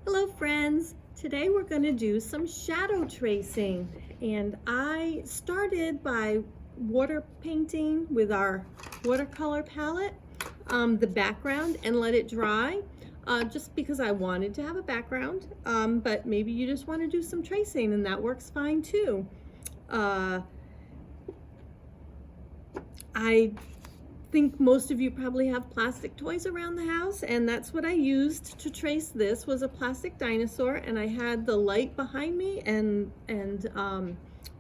Hello friends! Today we're going to do some shadow tracing, and I started by water painting with our watercolor palette the background and let it dry just because I wanted to have a background, but maybe you just want to do some tracing and that works fine too. I think most of you probably have plastic toys around the house, and that's what I used to trace this. Was a plastic dinosaur, and I had the light behind me and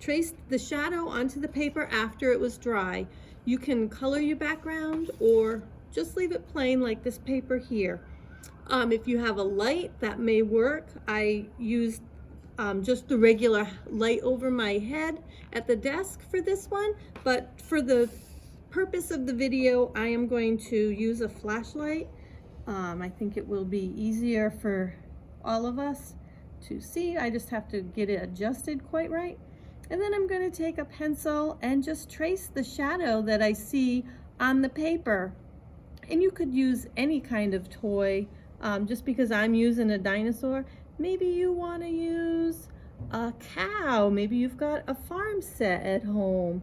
traced the shadow onto the paper after it was dry. You can color your background or just leave it plain like this paper here. If you have a light, that may work. I used just the regular light over my head at the desk for this one, but for the purpose of the video, I am going to use a flashlight. I think it will be easier for all of us to see. I just have to get it adjusted quite right. And then I'm going to take a pencil and just trace the shadow that I see on the paper. And you could use any kind of toy. Just because I'm using a dinosaur, maybe you want to use a cow. Maybe you've got a farm set at home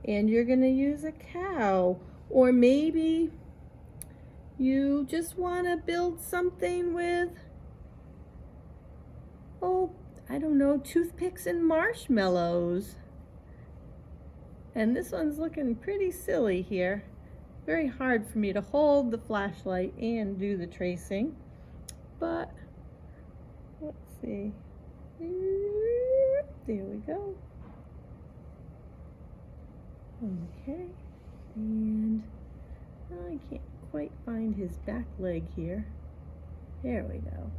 and you're going to use a cow. Or maybe you just want to build something with, oh, I don't know, toothpicks and marshmallows. And this one's looking pretty silly here. Very hard for me to hold the flashlight and do the tracing. But let's see. There we go. Okay, and I can't quite find his back leg here. There we go.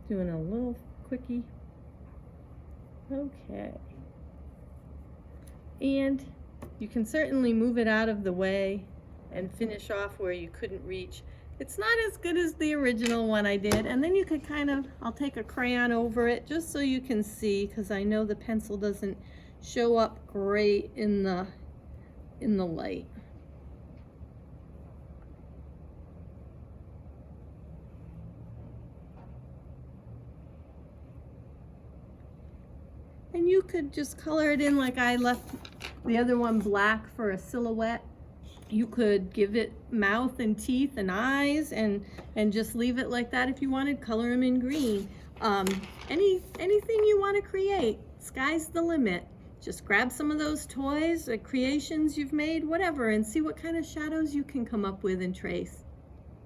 Doing a little quickie. Okay. And you can certainly move it out of the way and finish off where you couldn't reach. It's not as good as the original one I did, and then you could kind of, I'll take a crayon over it just so you can see, because I know the pencil doesn't show up great in the light. And you could just color it in like I left the other one black for a silhouette. You could give it mouth and teeth and eyes and just leave it like that if you wanted. Color them in green. Anything you want to create, sky's the limit. Just grab some of those toys, creations you've made, whatever, and see what kind of shadows you can come up with and trace.